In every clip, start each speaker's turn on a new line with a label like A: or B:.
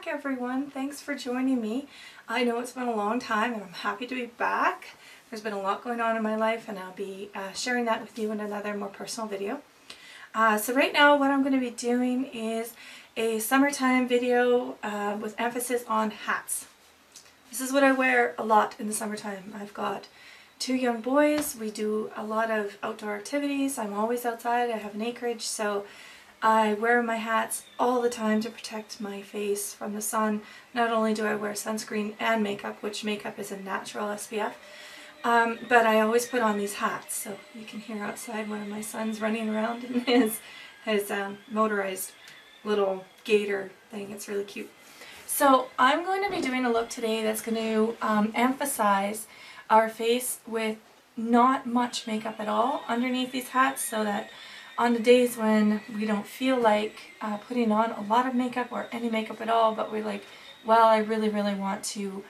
A: back, everyone. Thanks for joining me. I know it's been a long time and I'm happy to be back. There's been a lot going on in my life and I'll be sharing that with you in another more personal video. So right now what I'm going to be doing is a summertime video with emphasis on hats. This is what I wear a lot in the summertime. I've got 2 young boys. We do a lot of outdoor activities. I'm always outside. I have an acreage, so I wear my hats all the time to protect my face from the sun. Not only do I wear sunscreen and makeup, which makeup is a natural SPF, but I always put on these hats. So you can hear outside one of my sons running around in his motorized little gator thing. It's really cute. So I'm going to be doing a look today that's going to emphasize our face with not much makeup at all underneath these hats, so that on the days when we don't feel like putting on a lot of makeup or any makeup at all, but we're like, well, I really want to,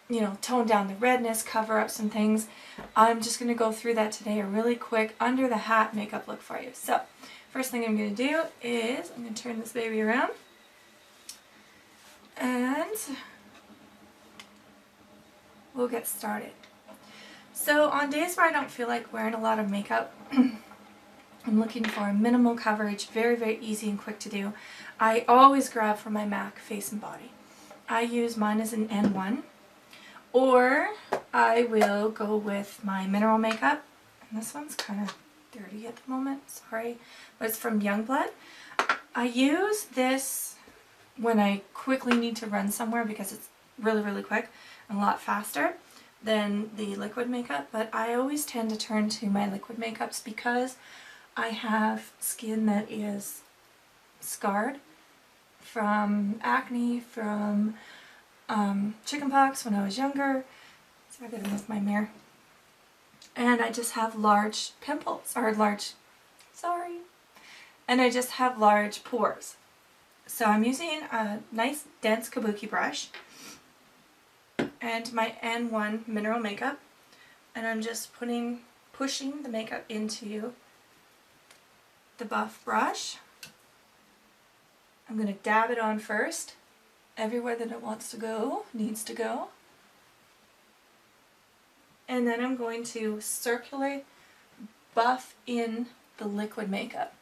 A: you know, tone down the redness, cover up some things, I'm just going to go through that today, a really quick under the hat makeup look for you. So first thing I'm going to do is I'm going to turn this baby around and we'll get started. So on days where I don't feel like wearing a lot of makeup, I'm looking for a minimal coverage, very easy and quick to do. I always grab for my MAC Face and Body. I use mine as an N1, or I will go with my mineral makeup, and this one's kind of dirty at the moment, sorry, but it's from Youngblood. I use this when I quickly need to run somewhere because it's really quick and a lot faster than the liquid makeup, but I always tend to turn to my liquid makeups because I have skin that is scarred from acne, from chickenpox when I was younger. So I gotta move my mirror. And I just have large pimples, or and I just have large pores. So I'm using a nice dense kabuki brush and my N1 mineral makeup, and I'm just pushing the makeup into the buff brush. I'm going to dab it on first, everywhere that it needs to go. And then I'm going to circularly buff in the liquid makeup.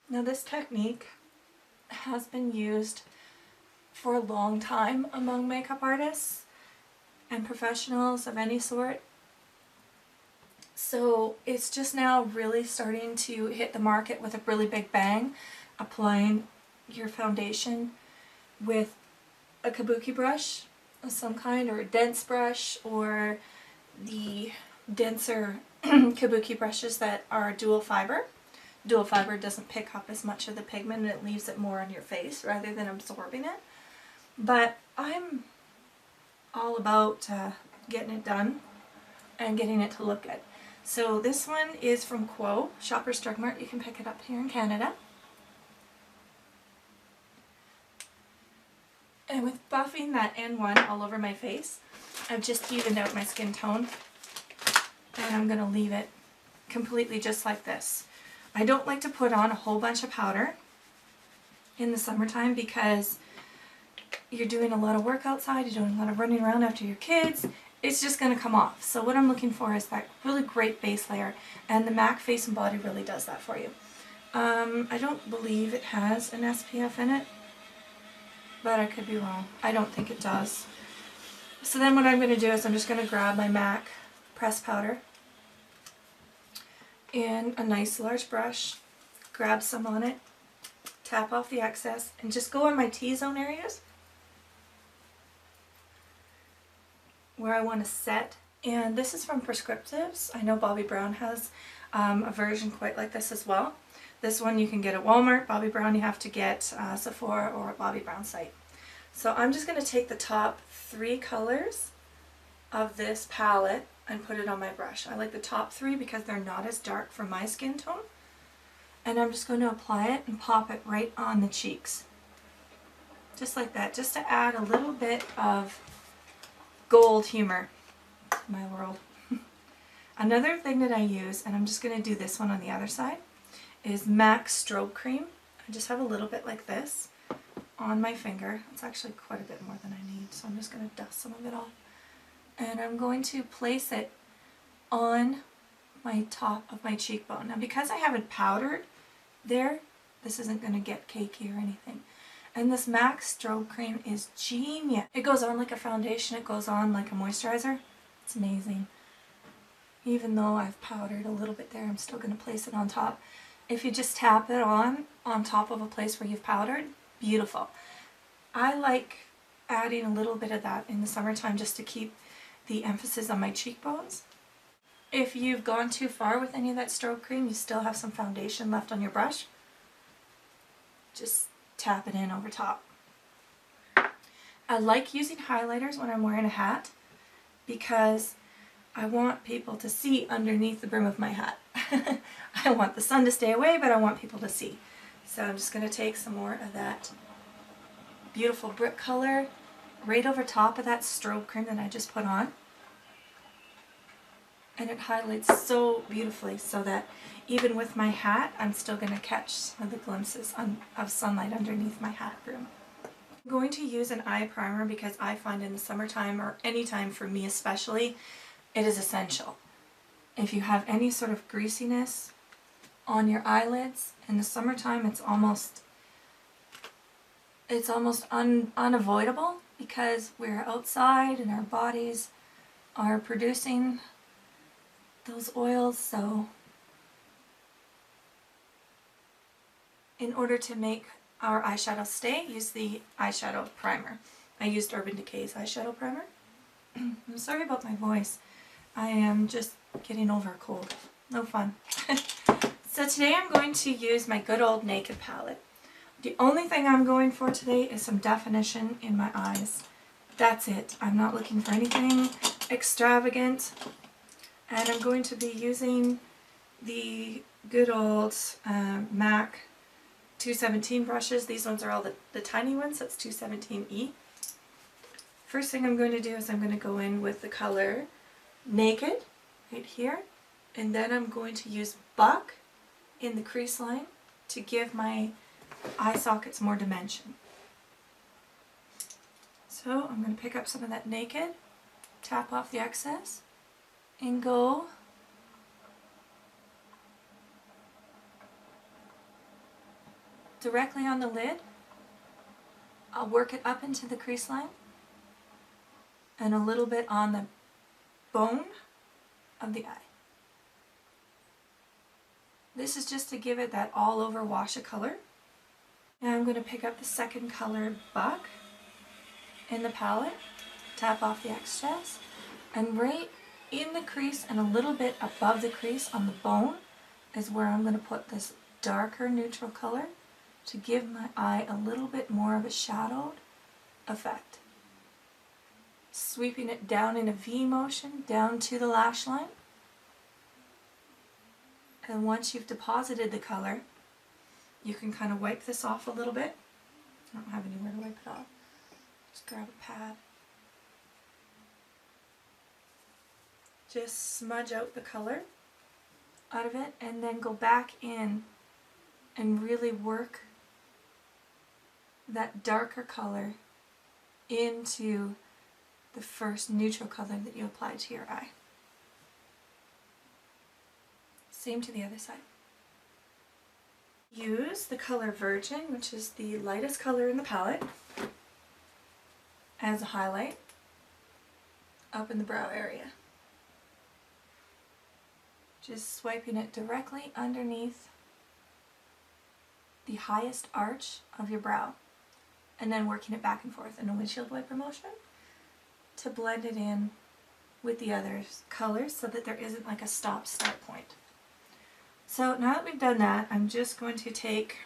A: Now this technique has been used for a long time among makeup artists and professionals of any sort. So it's just now really starting to hit the market with a really big bang, applying your foundation with a kabuki brush of some kind, or a dense brush, or the denser kabuki brushes that are dual fiber. Dual fiber doesn't pick up as much of the pigment and it leaves it more on your face rather than absorbing it. But I'm all about getting it done and getting it to look good. So this one is from Quo, Shoppers Drug Mart. You can pick it up here in Canada. And with buffing that N1 all over my face, I've just evened out my skin tone. And I'm going to leave it completely just like this. I don't like to put on a whole bunch of powder in the summertime because you're doing a lot of work outside, you're doing a lot of running around after your kids. It's just going to come off. So what I'm looking for is that really great base layer, and the MAC Face and Body really does that for you. I don't believe it has an SPF in it, but I could be wrong. I don't think it does. So then what I'm going to do is I'm just going to grab my MAC pressed powder in a nice large brush, grab some on it, tap off the excess, and just go in my T-zone areas where I want to set. And this is from Perscriptives. I know Bobbi Brown has a version quite like this as well. This one you can get at Walmart. Bobbi Brown you have to get Sephora or Bobbi Brown site. So I'm just going to take the top 3 colors of this palette and put it on my brush. I like the top 3 because they're not as dark for my skin tone. And I'm just going to apply it and pop it right on the cheeks. Just like that, just to add a little bit of gold humor to my world. Another thing that I use, and I'm just going to do this one on the other side, is MAC Strobe Creme. I just have a little bit like this on my finger. It's actually quite a bit more than I need, so I'm just going to dust some of it off. And I'm going to place it on my top of my cheekbone. Now because I haven't powdered there, this isn't going to get cakey or anything. And this MAC Strobe Creme is genius. It goes on like a foundation, it goes on like a moisturizer. It's amazing. Even though I've powdered a little bit there, I'm still going to place it on top. If you just tap it on top of a place where you've powdered, beautiful. I like adding a little bit of that in the summertime just to keep the emphasis on my cheekbones. If you've gone too far with any of that Strobe Creme, you still have some foundation left on your brush, just tap it in over top. I like using highlighters when I'm wearing a hat because I want people to see underneath the brim of my hat. I want the sun to stay away, but I want people to see. So I'm just going to take some more of that beautiful brick color right over top of that Strobe Creme that I just put on. And it highlights so beautifully so that even with my hat, I'm still going to catch some of the glimpses of sunlight underneath my hat brim. I'm going to use an eye primer because I find in the summertime, or any time for me especially, it is essential. If you have any sort of greasiness on your eyelids in the summertime, it's almost unavoidable because we're outside and our bodies are producing those oils. So in order to make our eyeshadow stay, use the eyeshadow primer. I used Urban Decay's eyeshadow primer. I'm sorry about my voice. I am just getting over a cold. No fun. So today I'm going to use my good old Naked palette. The only thing I'm going for today is some definition in my eyes. That's it. I'm not looking for anything extravagant. And I'm going to be using the good old MAC 217 brushes. These ones are all the tiny ones. That's 217E. First thing I'm going to do is I'm going to go in with the color Naked right here, and then I'm going to use Buck in the crease line to give my eye sockets more dimension. So I'm going to pick up some of that Naked, tap off the excess, and go directly on the lid. I'll work it up into the crease line and a little bit on the bone of the eye. This is just to give it that all over wash of color. Now I'm going to pick up the second color, Buck, in the palette, tap off the excess, and right in the crease and a little bit above the crease on the bone is where I'm going to put this darker neutral color to give my eye a little bit more of a shadowed effect. Sweeping it down in a V motion down to the lash line. And once you've deposited the color, you can kind of wipe this off a little bit. I don't have anywhere to wipe it off. Just grab a pad. Just smudge out the color out of it and then go back in and really work that darker color into the first neutral color that you apply to your eye. Same to the other side. Use the color Virgin, which is the lightest color in the palette, as a highlight up in the brow area. Just swiping it directly underneath the highest arch of your brow and then working it back and forth in a windshield wiper motion to blend it in with the other colors so that there isn't like a stop-start point. So now that we've done that, I'm just going to take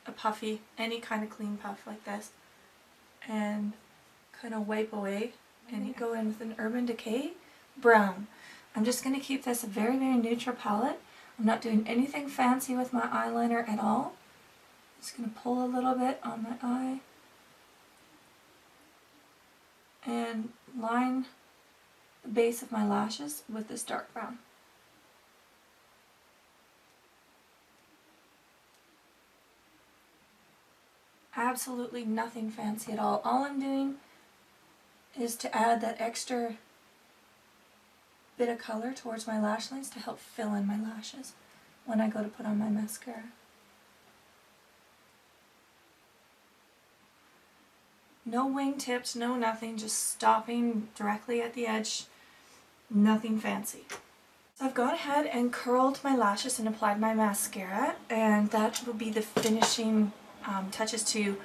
A: a puffy, any kind of clean puff like this, and kind of wipe away and go in with an Urban Decay brown. I'm just going to keep this a very, very neutral palette. I'm not doing anything fancy with my eyeliner at all. Just going to pull a little bit on my eye and line the base of my lashes with this dark brown. Absolutely nothing fancy at all. All I'm doing is to add that extra bit of color towards my lash lines to help fill in my lashes when I go to put on my mascara. No wingtips, no nothing, just stopping directly at the edge, nothing fancy. So I've gone ahead and curled my lashes and applied my mascara, and that will be the finishing touches to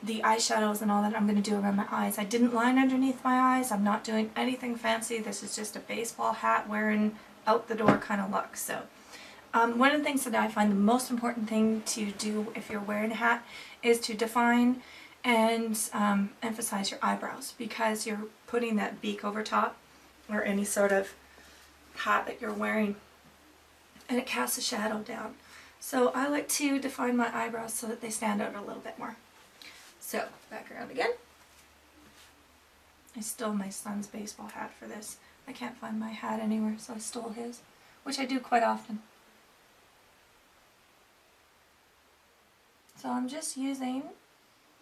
A: the eyeshadows and all that I'm going to do around my eyes. I didn't line underneath my eyes. I'm not doing anything fancy. This is just a baseball hat wearing out the door kind of look. So one of the things that I find the most important thing to do if you're wearing a hat is to define and emphasize your eyebrows, because you're putting that beak over top or any sort of hat that you're wearing, and it casts a shadow down. So I like to define my eyebrows so that they stand out a little bit more. So back around again. I stole my son's baseball hat for this. I can't find my hat anywhere, so I stole his, which I do quite often. So I'm just using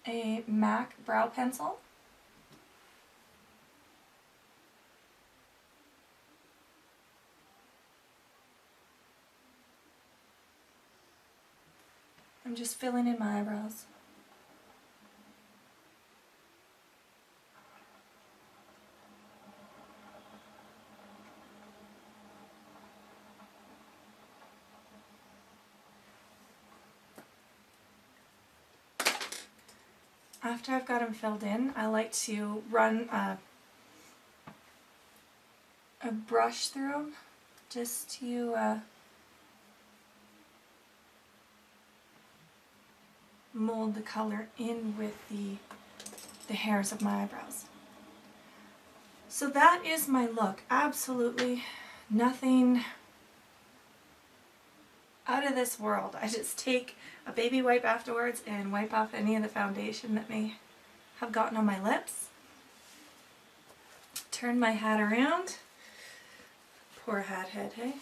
A: a MAC brow pencil. I'm just filling in my eyebrows. After I've got them filled in, I like to run a brush through them just to mold the color in with the hairs of my eyebrows. So that is my look. Absolutely nothing out of this world. I just take a baby wipe afterwards and wipe off any of the foundation that may have gotten on my lips. Turn my hat around. Poor hat head, hey?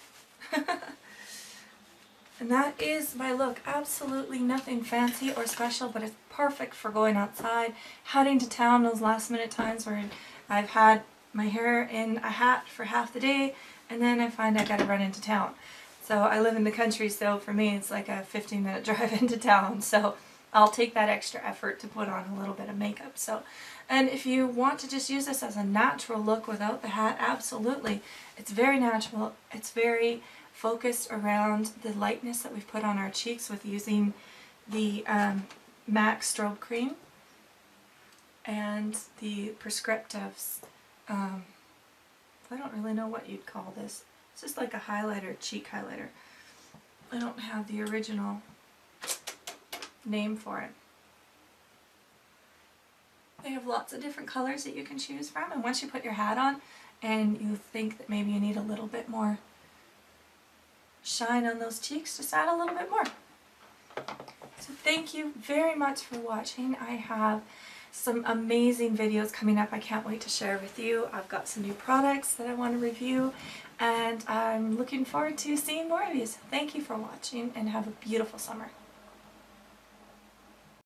A: And that is my look. Absolutely nothing fancy or special, but it's perfect for going outside, heading to town those last minute times where I've had my hair in a hat for half the day and then I find I gotta run into town. So I live in the country, so for me it's like a 15-minute drive into town, so I'll take that extra effort to put on a little bit of makeup. So, and if you want to just use this as a natural look without the hat, absolutely. It's very natural. It's very focused around the lightness that we've put on our cheeks with using the MAC Strobe Creme and the Perscriptives. I don't really know what you'd call this. It's just like a highlighter, cheek highlighter. I don't have the original name for it. They have lots of different colors that you can choose from, and once you put your hat on and you think that maybe you need a little bit more shine on those cheeks, just add a little bit more. So thank you very much for watching. I have some amazing videos coming up I can't wait to share with you. I've got some new products that I want to review, and I'm looking forward to seeing more of you. So thank you for watching and have a beautiful summer.